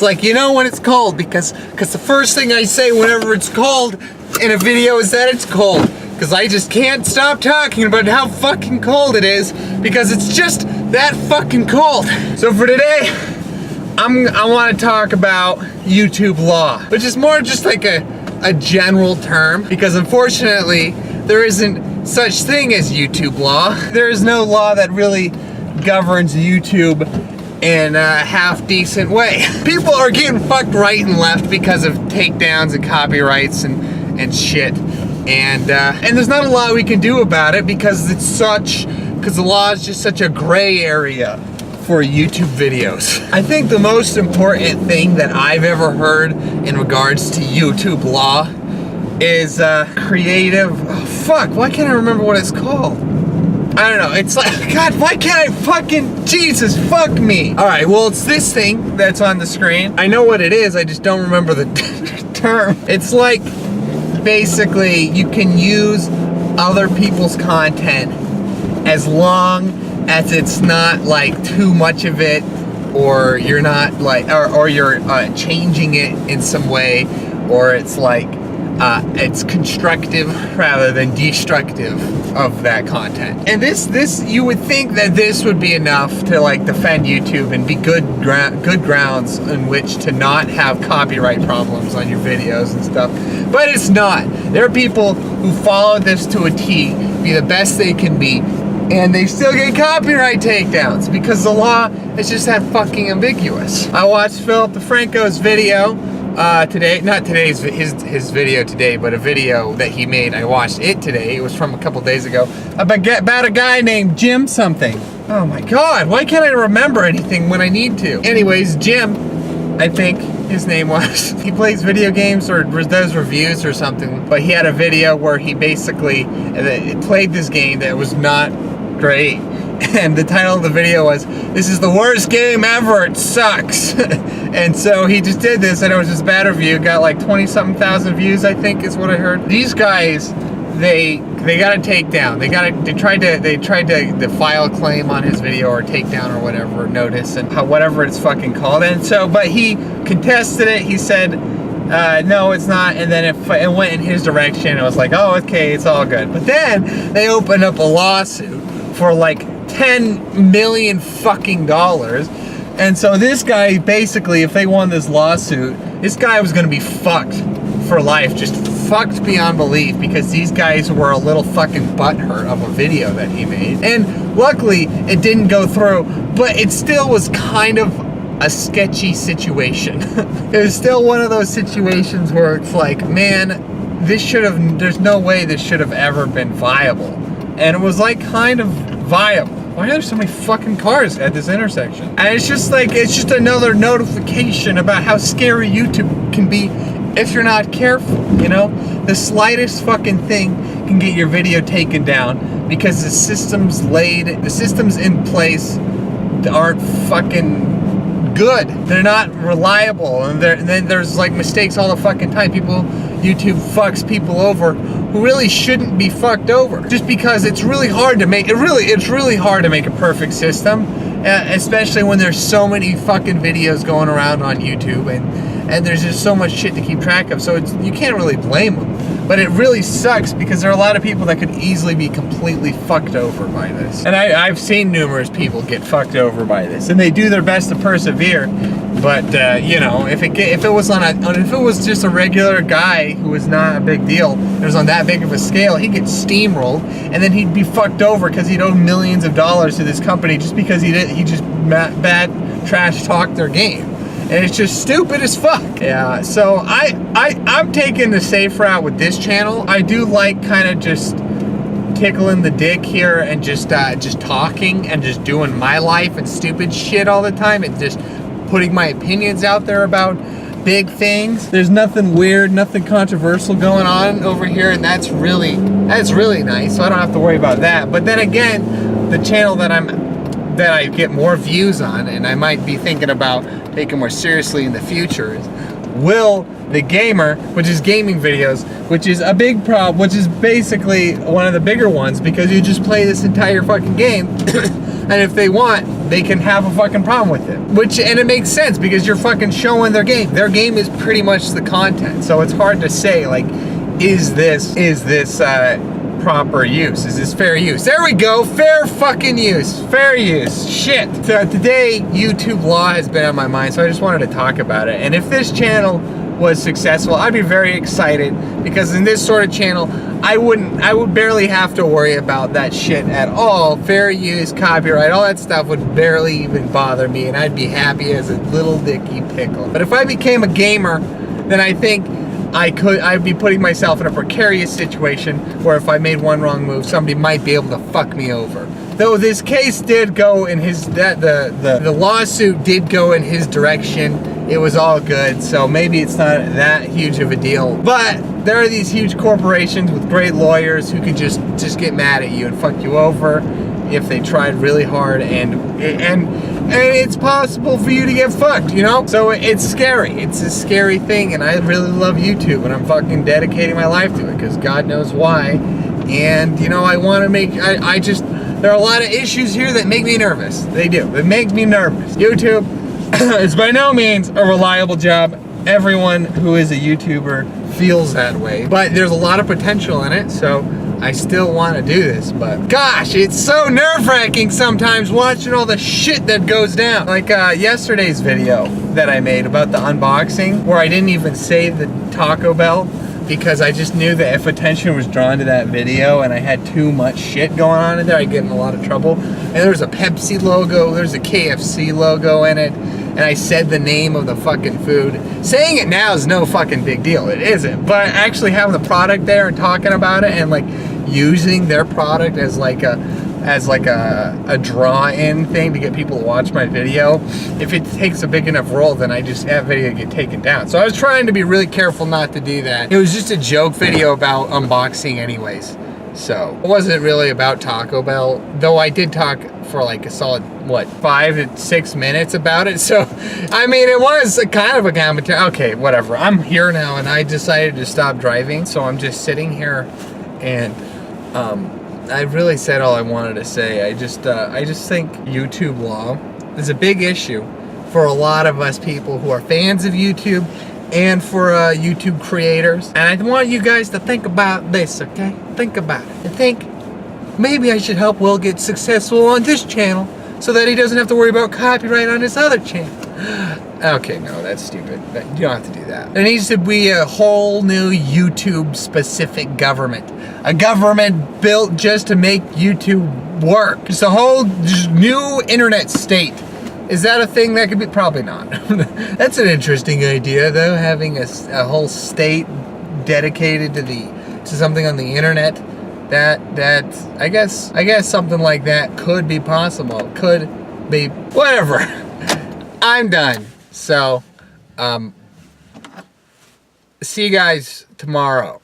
It's like, you know when it's cold, because the first thing I say whenever it's cold in a video is that it's cold. Because I just can't stop talking about how fucking cold it is, because it's just that fucking cold. So for today, I want to talk about YouTube law, which is more just like a general term, because unfortunately, there isn't such thing as YouTube law. There is no law that really governs YouTube in a half-decent way. People are getting fucked right and left because of takedowns and copyrights and shit. And there's not a lot we can do about it because the law is just such a gray area for YouTube videos. I think the most important thing that I've ever heard in regards to YouTube law is creative, why can't I remember what it's called? I don't know, it's like, God, why can't I fucking, Jesus, fuck me. All right, well, it's this thing that's on the screen. I know what it is, I just don't remember the term. It's like, basically, you can use other people's content as long as it's not like too much of it, or you're not like, or you're changing it in some way, or it's like, it's constructive rather than destructive of that content. And this you would think that this would be enough to like defend YouTube and be good grounds in which to not have copyright problems on your videos and stuff, but it's not. There are people who follow this to a T, be the best they can be, and they still get copyright takedowns because the law is just that fucking ambiguous. I watched Philip DeFranco's video today, not today's his video today, but a video that he made. I watched it today. It was from a couple days ago about a guy named Jim something. Oh my God, why can't I remember anything when I need to? Anyways, Jim, I think his name was. He plays video games or does reviews or something, but he had a video where he basically played this game that was not great. And the title of the video was, "This is the worst game ever, it sucks." And so he just did this, and it was this bad review. Got like 20-something thousand views, I think is what I heard. These guys, they got a takedown. They tried to file a claim on his video or takedown or whatever, notice, and whatever it's fucking called. And so, but he contested it. He said, no, it's not. And then it went in his direction. It was like, oh, okay, it's all good. But then they opened up a lawsuit for like $10 million fucking dollars. And so this guy, basically, if they won this lawsuit, this guy was gonna be fucked for life, just fucked beyond belief, because these guys were a little fucking butthurt of a video that he made. And luckily, it didn't go through, but it still was kind of a sketchy situation. It was still one of those situations where it's like, man, there's no way this should have ever been viable. And it was like kind of viable. Why are there so many fucking cars at this intersection? And it's just like, it's just another notification about how scary YouTube can be if you're not careful, you know? The slightest fucking thing can get your video taken down because the systems in place aren't fucking good. They're not reliable, and then there's like mistakes all the fucking time. YouTube fucks people over who really shouldn't be fucked over, just because it's really hard to make a perfect system, especially when there's so many fucking videos going around on YouTube, and there's just so much shit to keep track of. So you can't really blame them, but it really sucks because there are a lot of people that could easily be completely fucked over by this. And I've seen numerous people get fucked over by this, and they do their best to persevere. But you know, if it was just a regular guy who was not a big deal, it was on that big of a scale, he'd get steamrolled, and then he'd be fucked over because he'd owe millions of dollars to this company just because he just bad trash talked their game. And it's just stupid as fuck. Yeah, so I'm taking the safe route with this channel. I do like kind of just tickling the dick here and just talking and just doing my life and stupid shit all the time and just putting my opinions out there about big things. There's nothing weird, nothing controversial going on over here, and that's really nice, so I don't have to worry about that. But then again, the channel that I get more views on, and I might be thinking about taking more seriously in the future, is Will the Gamer, which is gaming videos, which is a big problem, which is basically one of the bigger ones, because you just play this entire fucking game and if they want, they can have a fucking problem with it. And it makes sense because you're fucking showing their game. Their game is pretty much the content, so it's hard to say like, is this proper use? Is this fair use? There we go, fair fucking use, fair use. Shit. So today, YouTube law has been on my mind, so I just wanted to talk about it. And if this channel was successful, I'd be very excited because in this sort of channel, I would barely have to worry about that shit at all. Fair use, copyright, all that stuff would barely even bother me, and I'd be happy as a little dicky pickle. But if I became a gamer, then I think I'd be putting myself in a precarious situation where if I made one wrong move, somebody might be able to fuck me over. Though this case did go in the lawsuit did go in his direction. It was all good, so maybe it's not that huge of a deal. But there are these huge corporations with great lawyers who can just get mad at you and fuck you over if they tried really hard, and it's possible for you to get fucked, you know? So it's scary. It's a scary thing, and I really love YouTube, and I'm fucking dedicating my life to it because God knows why. And you know, I want to make there are a lot of issues here that make me nervous. They do. It makes me nervous. YouTube is by no means a reliable job. Everyone who is a YouTuber feels that way, but there's a lot of potential in it, so I still want to do this. But gosh, it's so nerve-wracking sometimes watching all the shit that goes down. Like yesterday's video that I made about the unboxing, where I didn't even say the Taco Bell because I just knew that if attention was drawn to that video and I had too much shit going on in there, I'd get in a lot of trouble. And there's a Pepsi logo, there's a KFC logo in it, and I said the name of the fucking food. Saying it now is no fucking big deal, it isn't. But actually having the product there and talking about it and like using their product as like a draw-in thing to get people to watch my video, if it takes a big enough role, then I just have video get taken down. So I was trying to be really careful not to do that. It was just a joke video about unboxing anyways. So it wasn't really about Taco Bell, though I did talk for like a solid, what, 5 to 6 minutes about it. So, I mean, it was a kind of a commentary. Okay, whatever. I'm here now and I decided to stop driving. So I'm just sitting here and I really said all I wanted to say. I just think YouTube law is a big issue for a lot of us people who are fans of YouTube and for YouTube creators. And I want you guys to think about this, okay? Think about it. And think, maybe I should help Will get successful on this channel so that he doesn't have to worry about copyright on his other channel. Okay, no, that's stupid. You don't have to do that. There needs to be a whole new YouTube-specific government. A government built just to make YouTube work. Just a whole new internet state. Is that a thing that could be? Probably not. That's an interesting idea, though, having a whole state dedicated to something on the internet. That I guess something like that could be possible. Could be, whatever. I'm done. So, see you guys tomorrow.